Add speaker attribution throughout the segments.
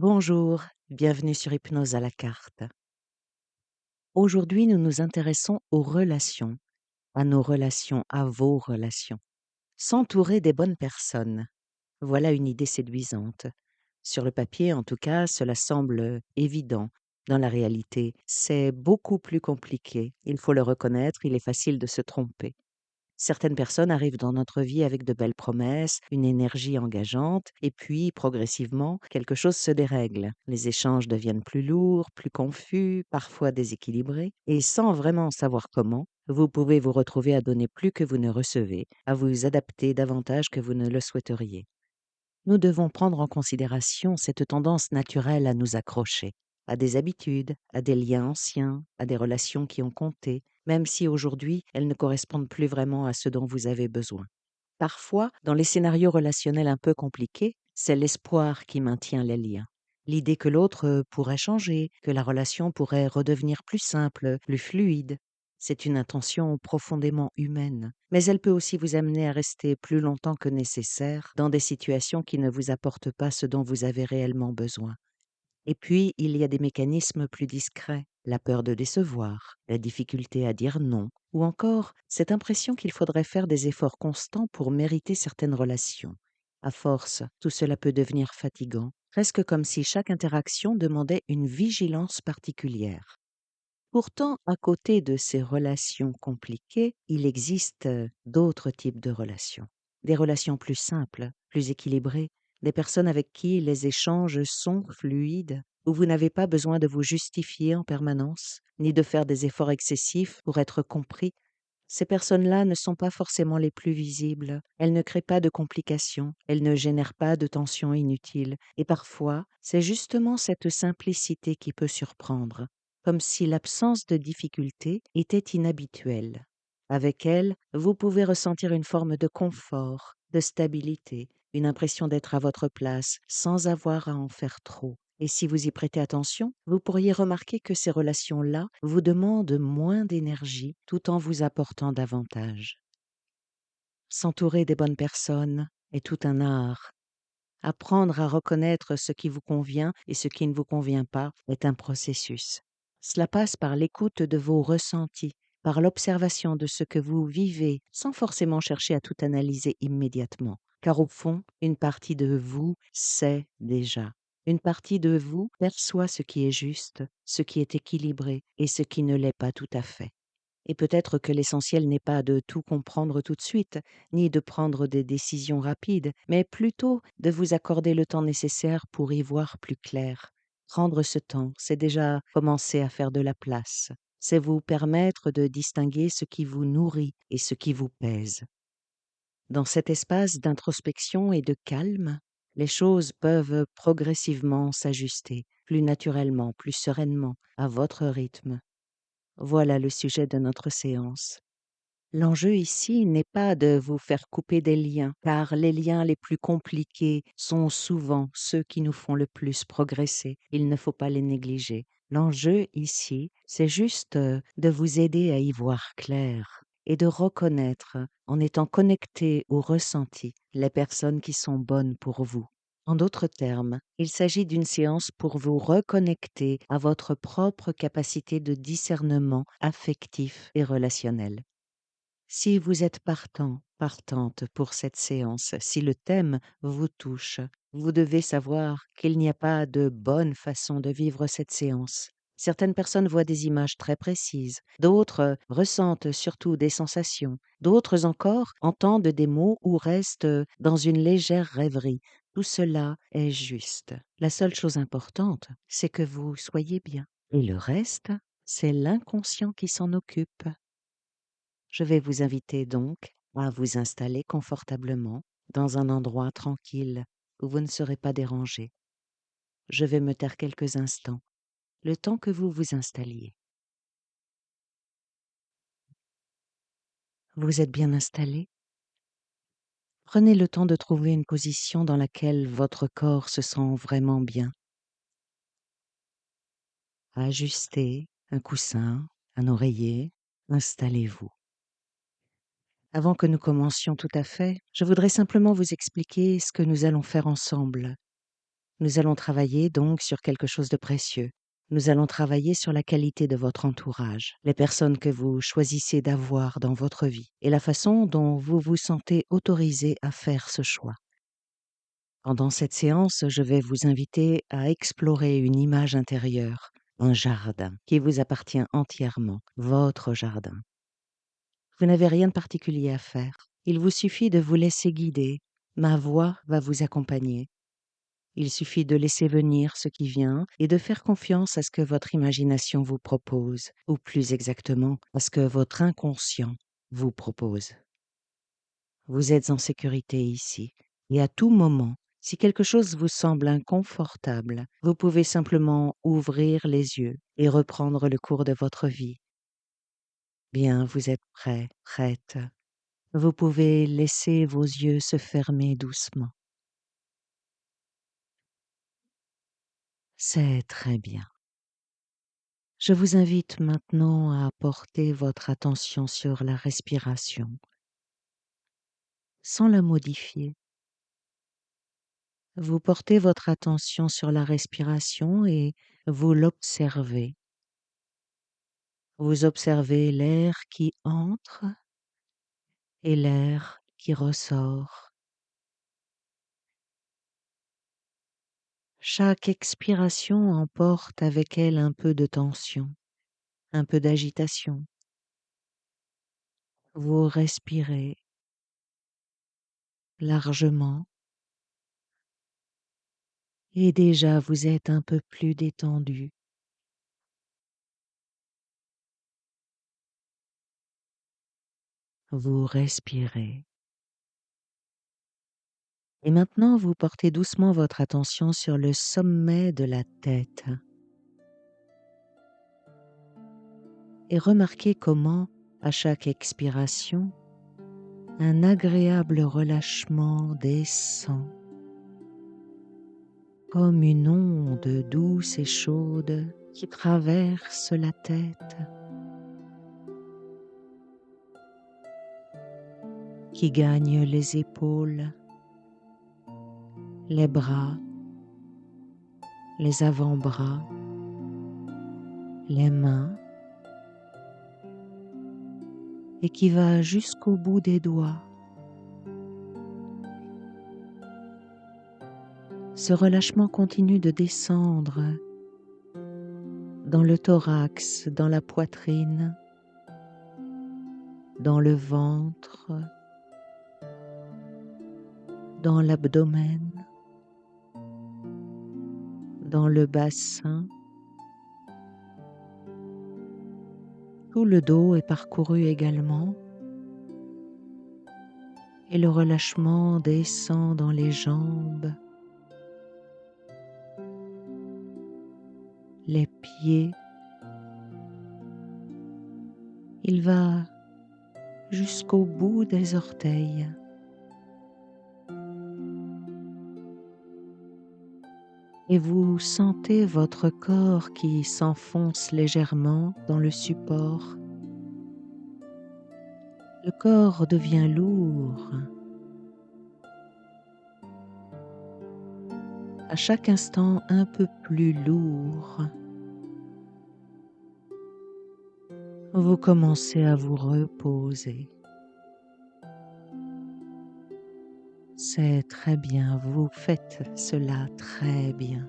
Speaker 1: Bonjour, bienvenue sur Hypnose à la carte. Aujourd'hui, nous nous intéressons aux relations, à nos relations, à vos relations. S'entourer des bonnes personnes, voilà une idée séduisante. Sur le papier, en tout cas, cela semble évident. Dans la réalité, c'est beaucoup plus compliqué. Il faut le reconnaître, il est facile de se tromper. Certaines personnes arrivent dans notre vie avec de belles promesses, une énergie engageante, et puis, progressivement, quelque chose se dérègle. Les échanges deviennent plus lourds, plus confus, parfois déséquilibrés, et sans vraiment savoir comment, vous pouvez vous retrouver à donner plus que vous ne recevez, à vous adapter davantage que vous ne le souhaiteriez. Nous devons prendre en considération cette tendance naturelle à nous accrocher, à des habitudes, à des liens anciens, à des relations qui ont compté, même si aujourd'hui elles ne correspondent plus vraiment à ce dont vous avez besoin. Parfois, dans les scénarios relationnels un peu compliqués, c'est l'espoir qui maintient les liens. L'idée que l'autre pourrait changer, que la relation pourrait redevenir plus simple, plus fluide. C'est une intention profondément humaine, mais elle peut aussi vous amener à rester plus longtemps que nécessaire dans des situations qui ne vous apportent pas ce dont vous avez réellement besoin. Et puis, il y a des mécanismes plus discrets, la peur de décevoir, la difficulté à dire non, ou encore cette impression qu'il faudrait faire des efforts constants pour mériter certaines relations. À force, tout cela peut devenir fatigant, presque comme si chaque interaction demandait une vigilance particulière. Pourtant, à côté de ces relations compliquées, il existe d'autres types de relations. Des relations plus simples, plus équilibrées, des personnes avec qui les échanges sont fluides, où vous n'avez pas besoin de vous justifier en permanence, ni de faire des efforts excessifs pour être compris. Ces personnes-là ne sont pas forcément les plus visibles, elles ne créent pas de complications, elles ne génèrent pas de tensions inutiles, et parfois, c'est justement cette simplicité qui peut surprendre, comme si l'absence de difficulté était inhabituelle. Avec elle, vous pouvez ressentir une forme de confort, de stabilité, une impression d'être à votre place sans avoir à en faire trop. Et si vous y prêtez attention, vous pourriez remarquer que ces relations-là vous demandent moins d'énergie tout en vous apportant davantage. S'entourer des bonnes personnes est tout un art. Apprendre à reconnaître ce qui vous convient et ce qui ne vous convient pas est un processus. Cela passe par l'écoute de vos ressentis, par l'observation de ce que vous vivez, sans forcément chercher à tout analyser immédiatement. Car au fond, une partie de vous sait déjà. Une partie de vous perçoit ce qui est juste, ce qui est équilibré et ce qui ne l'est pas tout à fait. Et peut-être que l'essentiel n'est pas de tout comprendre tout de suite, ni de prendre des décisions rapides, mais plutôt de vous accorder le temps nécessaire pour y voir plus clair. Prendre ce temps, c'est déjà commencer à faire de la place. C'est vous permettre de distinguer ce qui vous nourrit et ce qui vous pèse. Dans cet espace d'introspection et de calme, les choses peuvent progressivement s'ajuster, plus naturellement, plus sereinement, à votre rythme. Voilà le sujet de notre séance. L'enjeu ici n'est pas de vous faire couper des liens, car les liens les plus compliqués sont souvent ceux qui nous font le plus progresser. Il ne faut pas les négliger. L'enjeu ici, c'est juste de vous aider à y voir clair et de reconnaître, en étant connecté au ressenti, les personnes qui sont bonnes pour vous. En d'autres termes, il s'agit d'une séance pour vous reconnecter à votre propre capacité de discernement affectif et relationnel. Si vous êtes partante pour cette séance, si le thème vous touche, vous devez savoir qu'il n'y a pas de bonne façon de vivre cette séance. Certaines personnes voient des images très précises, d'autres ressentent surtout des sensations, d'autres encore entendent des mots ou restent dans une légère rêverie. Tout cela est juste. La seule chose importante, c'est que vous soyez bien. Et le reste, c'est l'inconscient qui s'en occupe. Je vais vous inviter donc à vous installer confortablement dans un endroit tranquille où vous ne serez pas dérangé. Je vais me taire quelques instants, le temps que vous vous installiez. Vous êtes bien installé? Prenez le temps de trouver une position dans laquelle votre corps se sent vraiment bien. Ajustez un coussin, un oreiller, installez-vous. Avant que nous commencions tout à fait, je voudrais simplement vous expliquer ce que nous allons faire ensemble. Nous allons travailler donc sur quelque chose de précieux. Nous allons travailler sur la qualité de votre entourage, les personnes que vous choisissez d'avoir dans votre vie et la façon dont vous vous sentez autorisé à faire ce choix. Pendant cette séance, je vais vous inviter à explorer une image intérieure, un jardin qui vous appartient entièrement, votre jardin. Vous n'avez rien de particulier à faire. Il vous suffit de vous laisser guider. Ma voix va vous accompagner. Il suffit de laisser venir ce qui vient et de faire confiance à ce que votre imagination vous propose, ou plus exactement, à ce que votre inconscient vous propose. Vous êtes en sécurité ici, et à tout moment, si quelque chose vous semble inconfortable, vous pouvez simplement ouvrir les yeux et reprendre le cours de votre vie. Bien, vous êtes prêt, prête. Vous pouvez laisser vos yeux se fermer doucement. C'est très bien. Je vous invite maintenant à porter votre attention sur la respiration, sans la modifier. Vous portez votre attention sur la respiration et vous l'observez. Vous observez l'air qui entre et l'air qui ressort. Chaque expiration emporte avec elle un peu de tension, un peu d'agitation. Vous respirez largement et déjà vous êtes un peu plus détendu. Vous respirez. Et maintenant, vous portez doucement votre attention sur le sommet de la tête et remarquez comment, à chaque expiration, un agréable relâchement descend, comme une onde douce et chaude qui traverse la tête, qui gagne les épaules, les bras, les avant-bras, les mains, et qui va jusqu'au bout des doigts. Ce relâchement continue de descendre dans le thorax, dans la poitrine, dans le ventre, dans l'abdomen, dans le bassin. Tout le dos est parcouru également et le relâchement descend dans les jambes, les pieds. Il va jusqu'au bout des orteils. Et vous sentez votre corps qui s'enfonce légèrement dans le support. Le corps devient lourd. À chaque instant un peu plus lourd. Vous commencez à vous reposer. C'est très bien, vous faites cela très bien.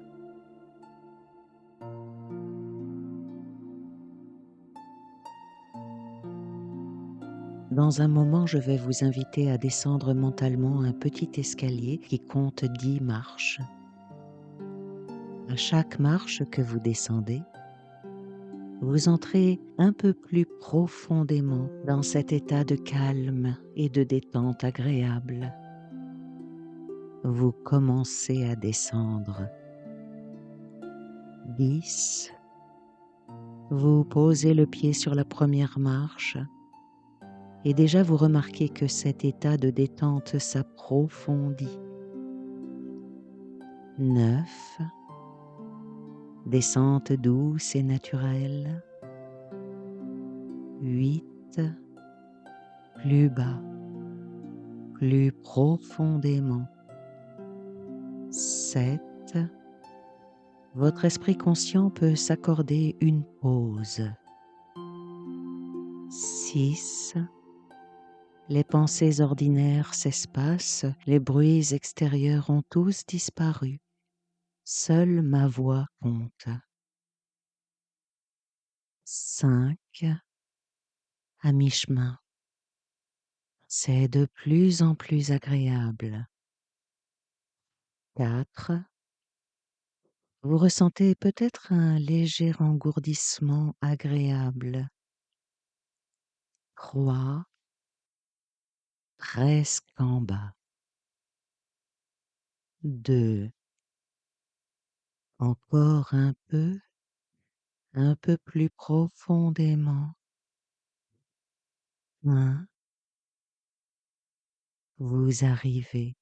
Speaker 1: Dans un moment, je vais vous inviter à descendre mentalement un petit escalier qui compte 10 marches. À chaque marche que vous descendez, vous entrez un peu plus profondément dans cet état de calme et de détente agréable. Vous commencez à descendre. 10. Vous posez le pied sur la première marche et déjà vous remarquez que cet état de détente s'approfondit. 9. Descente douce et naturelle. 8. Plus bas, plus profondément. 7. votre esprit conscient peut s'accorder une pause. 6. Les pensées ordinaires s'espacent, les bruits extérieurs ont tous disparu. Seule ma voix compte. 5. À mi-chemin. C'est de plus en plus agréable. 4. Vous ressentez peut-être un léger engourdissement agréable. 3. Presque en bas. 2. Encore un peu plus profondément. 1. Vous arrivez.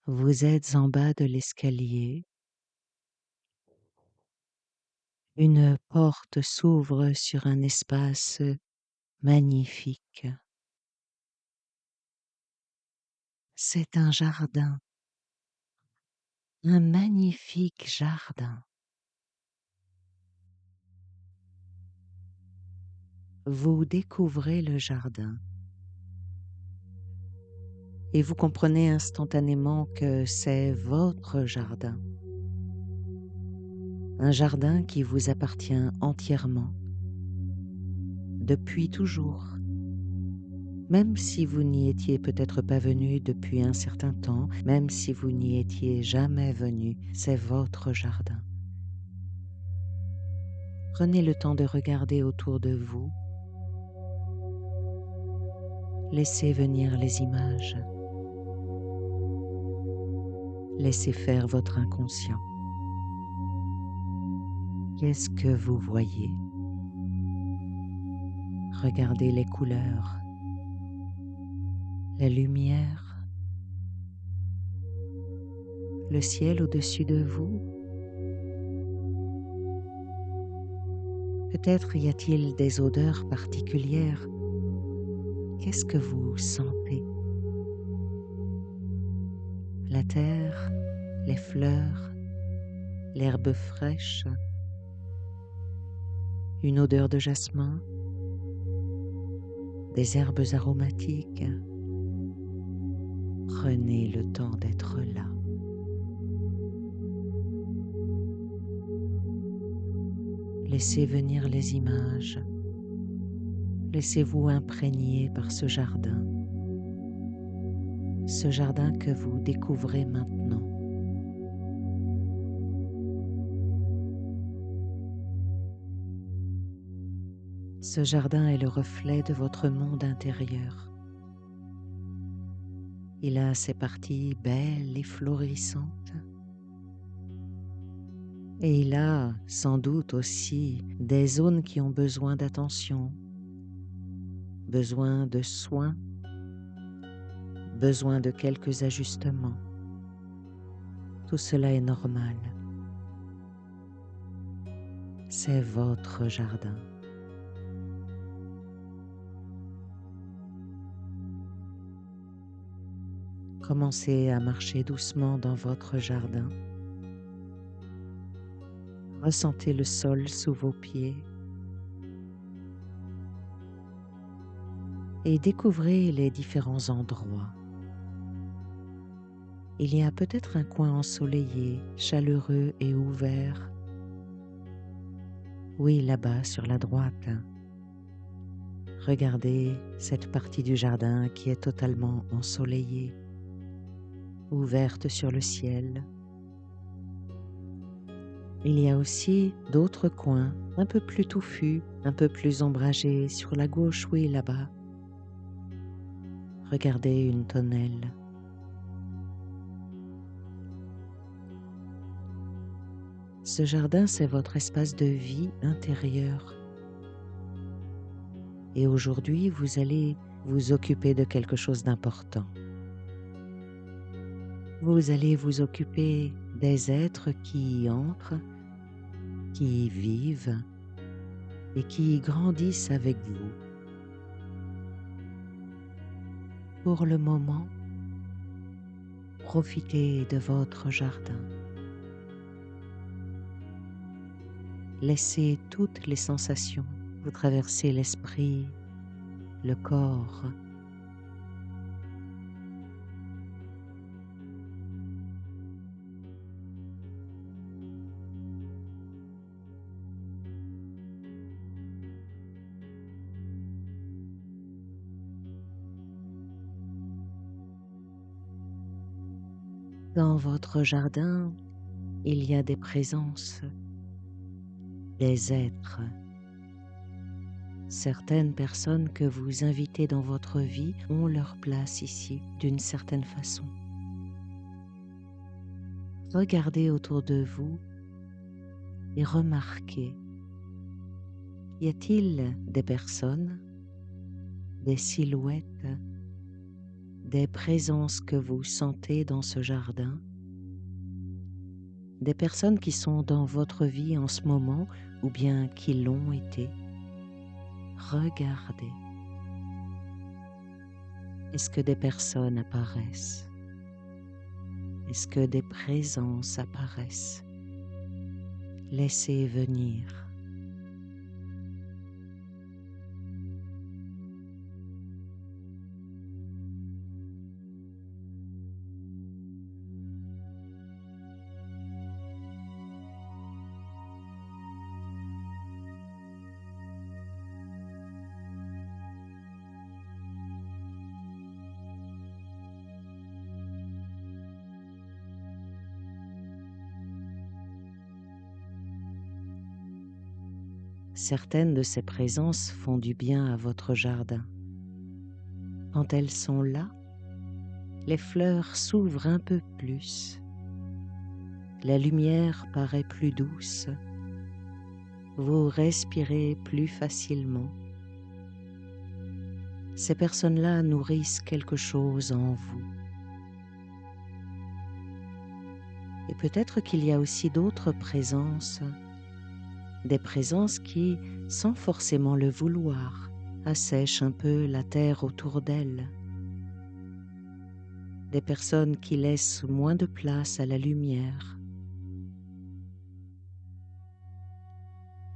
Speaker 1: Vous êtes en bas de l'escalier. Une porte s'ouvre sur un espace magnifique. C'est un jardin, un magnifique jardin. Vous découvrez le jardin et vous comprenez instantanément que c'est votre jardin. Un jardin qui vous appartient entièrement, depuis toujours. Même si vous n'y étiez peut-être pas venu depuis un certain temps, même si vous n'y étiez jamais venu, c'est votre jardin. Prenez le temps de regarder autour de vous. Laissez venir les images. Laissez faire votre inconscient. Qu'est-ce que vous voyez? Regardez les couleurs, la lumière, le ciel au-dessus de vous. Peut-être y a-t-il des odeurs particulières. Qu'est-ce que vous sentez? La terre, les fleurs, l'herbe fraîche, une odeur de jasmin, des herbes aromatiques. Prenez le temps d'être là. Laissez venir les images. Laissez-vous imprégner par ce jardin que vous découvrez maintenant. Ce jardin est le reflet de votre monde intérieur. Il a ses parties belles et florissantes. Et il a sans doute aussi des zones qui ont besoin d'attention, besoin de soins, besoin de quelques ajustements. Tout cela est normal. C'est votre jardin. Commencez à marcher doucement dans votre jardin. Ressentez le sol sous vos pieds et découvrez les différents endroits. Il y a peut-être un coin ensoleillé, chaleureux et ouvert. Oui, là-bas sur la droite. Regardez cette partie du jardin qui est totalement ensoleillée, ouverte sur le ciel. Il y a aussi d'autres coins, un peu plus touffus, un peu plus ombragés, sur la gauche, oui, là-bas. Regardez une tonnelle. Ce jardin, c'est votre espace de vie intérieur. Et aujourd'hui, vous allez vous occuper de quelque chose d'important. Vous allez vous occuper des êtres qui y entrent, qui y vivent et qui y grandissent avec vous. Pour le moment, profitez de votre jardin. Laissez toutes les sensations vous traverser l'esprit, le corps. Dans votre jardin, il y a des présences, des êtres. Certaines personnes que vous invitez dans votre vie ont leur place ici d'une certaine façon. Regardez autour de vous et remarquez, y a-t-il des personnes, des silhouettes, des présences que vous sentez dans ce jardin, des personnes qui sont dans votre vie en ce moment ou bien qui l'ont été? Regardez. Est-ce que des personnes apparaissent? Est-ce que des présences apparaissent? Laissez venir. Certaines de ces présences font du bien à votre jardin. Quand elles sont là, les fleurs s'ouvrent un peu plus. La lumière paraît plus douce. Vous respirez plus facilement. Ces personnes-là nourrissent quelque chose en vous. Et peut-être qu'il y a aussi d'autres présences, des présences qui, sans forcément le vouloir, assèchent un peu la terre autour d'elles. Des personnes qui laissent moins de place à la lumière.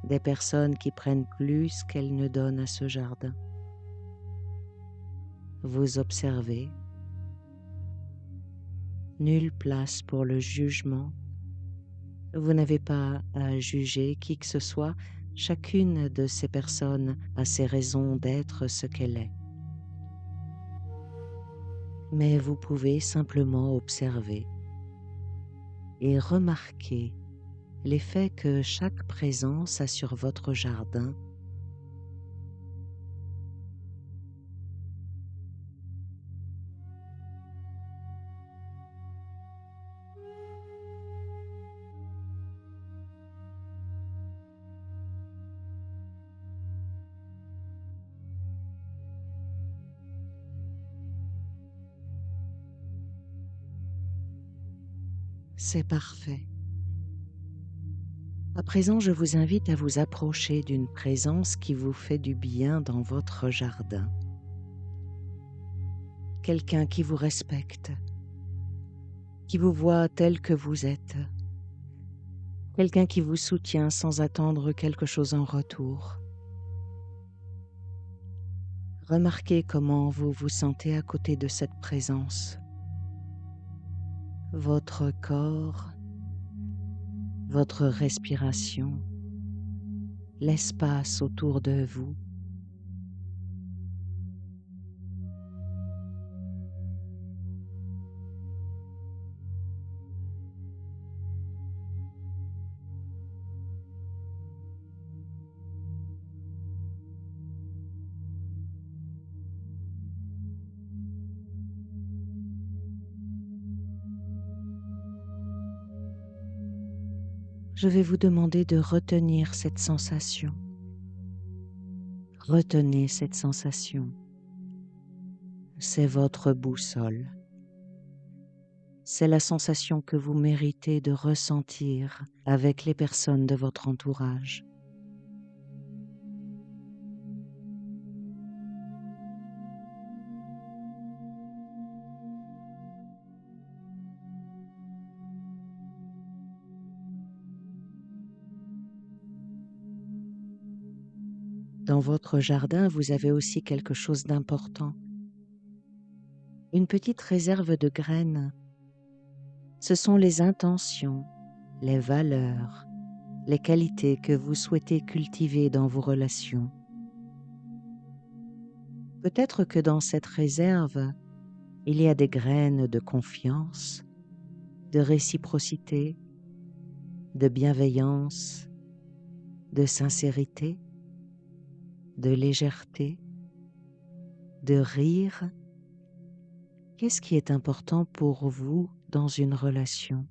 Speaker 1: Des personnes qui prennent plus qu'elles ne donnent à ce jardin. Vous observez. Nulle place pour le jugement. Vous n'avez pas à juger qui que ce soit. Chacune de ces personnes a ses raisons d'être ce qu'elle est. Mais vous pouvez simplement observer et remarquer l'effet que chaque présence a sur votre jardin. C'est parfait. À présent, je vous invite à vous approcher d'une présence qui vous fait du bien dans votre jardin. Quelqu'un qui vous respecte, qui vous voit tel que vous êtes, quelqu'un qui vous soutient sans attendre quelque chose en retour. Remarquez comment vous vous sentez à côté de cette présence. Votre corps, votre respiration, l'espace autour de vous. Je vais vous demander de retenir cette sensation. Retenez cette sensation. C'est votre boussole. C'est la sensation que vous méritez de ressentir avec les personnes de votre entourage. Dans votre jardin, vous avez aussi quelque chose d'important, une petite réserve de graines. Ce sont les intentions, les valeurs, les qualités que vous souhaitez cultiver dans vos relations. Peut-être que dans cette réserve, il y a des graines de confiance, de réciprocité, de bienveillance, de sincérité, de légèreté, de rire. Qu'est-ce qui est important pour vous dans une relation?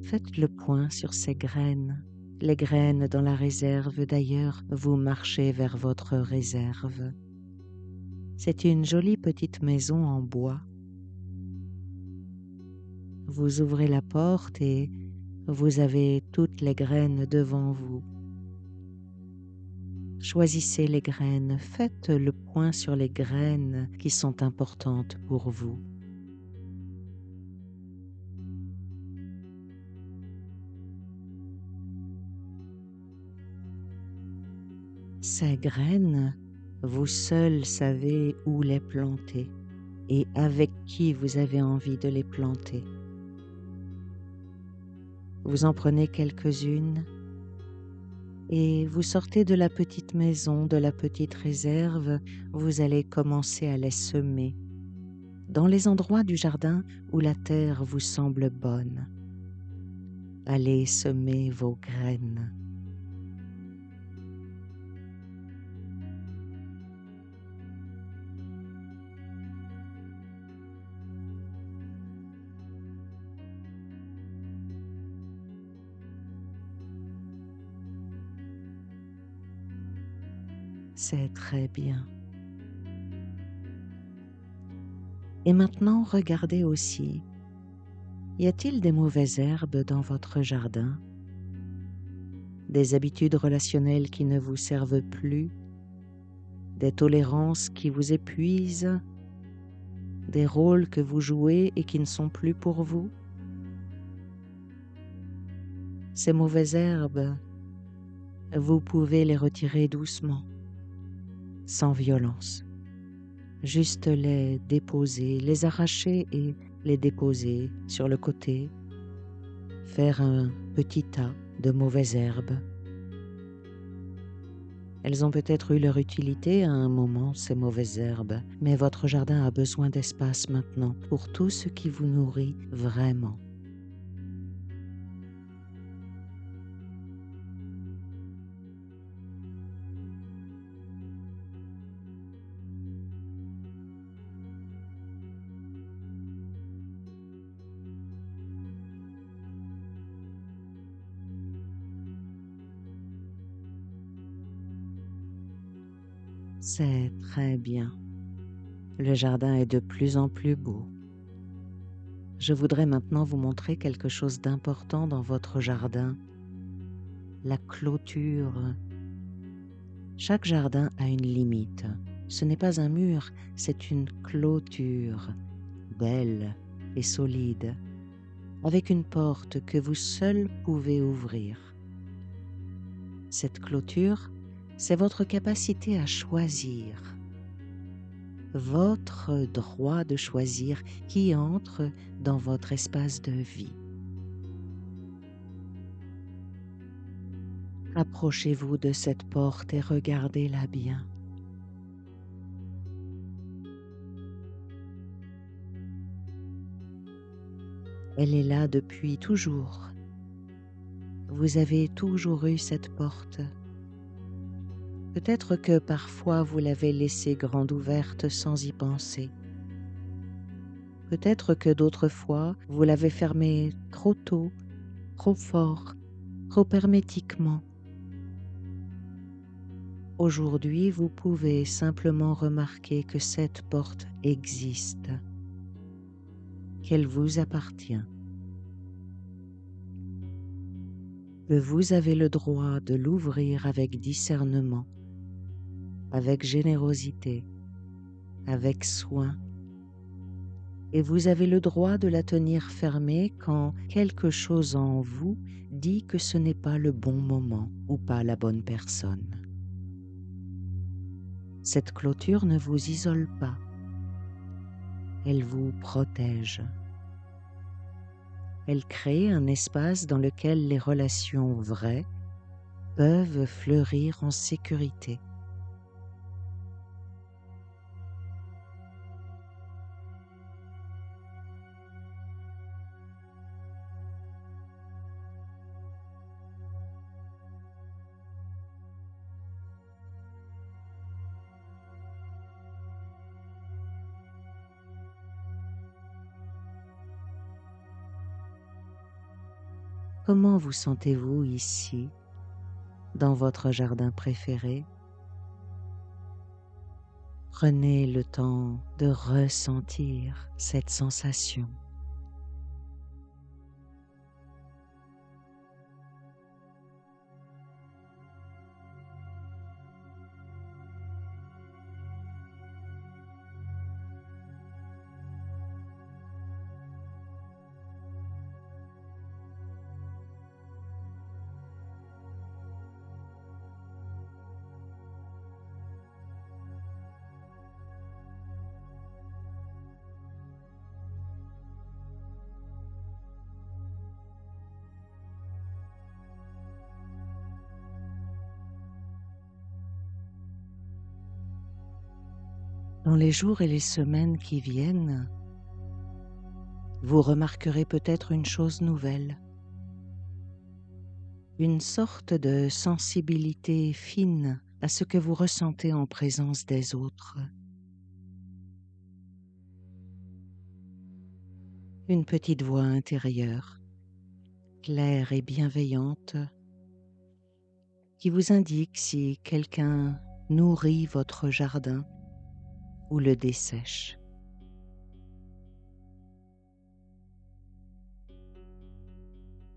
Speaker 1: Faites le point sur ces graines. Les graines dans la réserve, d'ailleurs, vous marchez vers votre réserve. C'est une jolie petite maison en bois. Vous ouvrez la porte et vous avez toutes les graines devant vous. Choisissez les graines, faites le point sur les graines qui sont importantes pour vous. Ces graines, vous seul savez où les planter et avec qui vous avez envie de les planter. Vous en prenez quelques-unes et vous sortez de la petite maison, de la petite réserve, vous allez commencer à les semer dans les endroits du jardin où la terre vous semble bonne. Allez semer vos graines. C'est très bien. Et maintenant, regardez aussi. Y a-t-il des mauvaises herbes dans votre jardin? Des habitudes relationnelles qui ne vous servent plus? Des tolérances qui vous épuisent? Des rôles que vous jouez et qui ne sont plus pour vous? Ces mauvaises herbes, vous pouvez les retirer doucement, sans violence. Juste les déposer, les arracher et les déposer sur le côté. Faire un petit tas de mauvaises herbes. Elles ont peut-être eu leur utilité à un moment, ces mauvaises herbes, mais votre jardin a besoin d'espace maintenant pour tout ce qui vous nourrit vraiment. C'est très bien. Le jardin est de plus en plus beau. Je voudrais maintenant vous montrer quelque chose d'important dans votre jardin, la clôture. Chaque jardin a une limite. Ce n'est pas un mur, c'est une clôture, belle et solide, avec une porte que vous seul pouvez ouvrir. Cette clôture, c'est votre capacité à choisir, votre droit de choisir qui entre dans votre espace de vie. Approchez-vous de cette porte et regardez-la bien. Elle est là depuis toujours. Vous avez toujours eu cette porte. Peut-être que parfois vous l'avez laissée grande ouverte sans y penser. Peut-être que d'autres fois vous l'avez fermée trop tôt, trop fort, trop hermétiquement. Aujourd'hui, vous pouvez simplement remarquer que cette porte existe, qu'elle vous appartient, que vous avez le droit de l'ouvrir avec discernement, avec générosité, avec soin, et vous avez le droit de la tenir fermée quand quelque chose en vous dit que ce n'est pas le bon moment ou pas la bonne personne. Cette clôture ne vous isole pas, elle vous protège. Elle crée un espace dans lequel les relations vraies peuvent fleurir en sécurité. Comment vous sentez-vous ici, dans votre jardin préféré? Prenez le temps de ressentir cette sensation. Dans les jours et les semaines qui viennent, vous remarquerez peut-être une chose nouvelle, une sorte de sensibilité fine à ce que vous ressentez en présence des autres. Une petite voix intérieure, claire et bienveillante, qui vous indique si quelqu'un nourrit votre jardin ou le dessèche.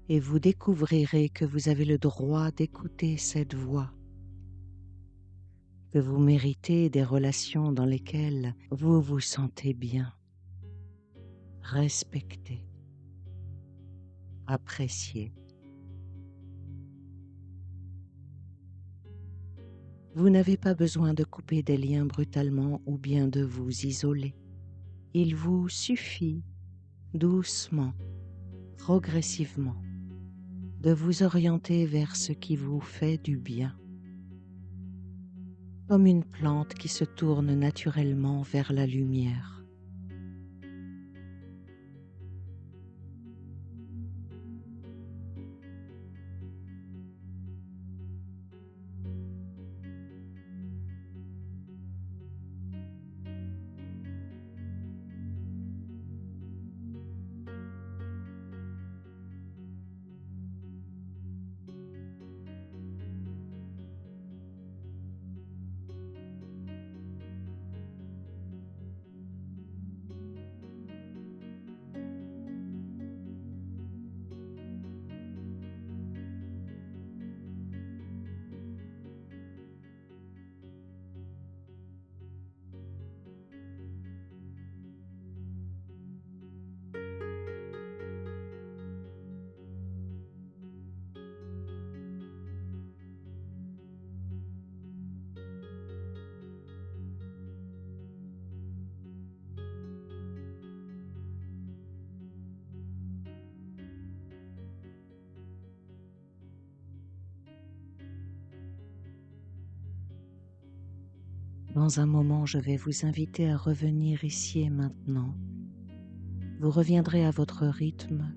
Speaker 1: Et vous découvrirez que vous avez le droit d'écouter cette voix, que vous méritez des relations dans lesquelles vous vous sentez bien, respecté, apprécié. Vous n'avez pas besoin de couper des liens brutalement ou bien de vous isoler. Il vous suffit, doucement, progressivement, de vous orienter vers ce qui vous fait du bien, comme une plante qui se tourne naturellement vers la lumière. Dans un moment, je vais vous inviter à revenir ici et maintenant. Vous reviendrez à votre rythme,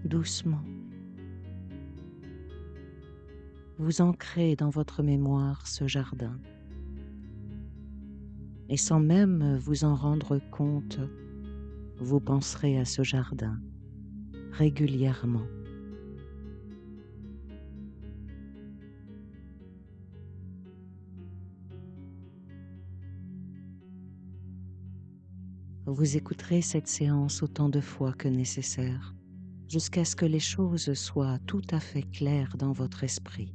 Speaker 1: doucement. Vous ancrez dans votre mémoire ce jardin. Et sans même vous en rendre compte, vous penserez à ce jardin régulièrement. Vous écouterez cette séance autant de fois que nécessaire, jusqu'à ce que les choses soient tout à fait claires dans votre esprit.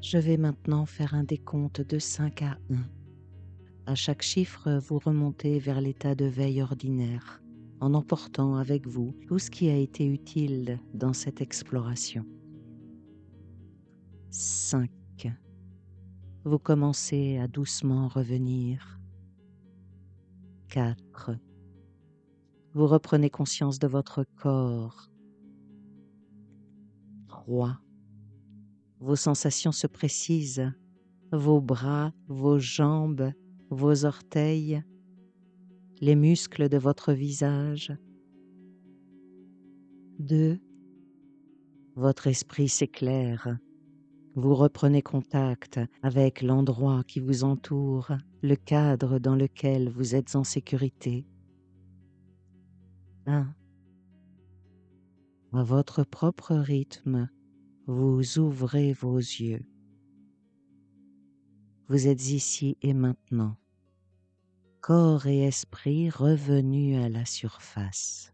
Speaker 1: Je vais maintenant faire un décompte de 5 à 1. À chaque chiffre, vous remontez vers l'état de veille ordinaire, en emportant avec vous tout ce qui a été utile dans cette exploration. 5. Vous commencez à doucement revenir. 4. Vous reprenez conscience de votre corps. 3. Vos sensations se précisent. Vos bras, vos jambes, vos orteils, les muscles de votre visage. 2. Votre esprit s'éclaire. Vous reprenez contact avec l'endroit qui vous entoure, le cadre dans lequel vous êtes en sécurité. 1. À votre propre rythme, vous ouvrez vos yeux. Vous êtes ici et maintenant, corps et esprit revenus à la surface.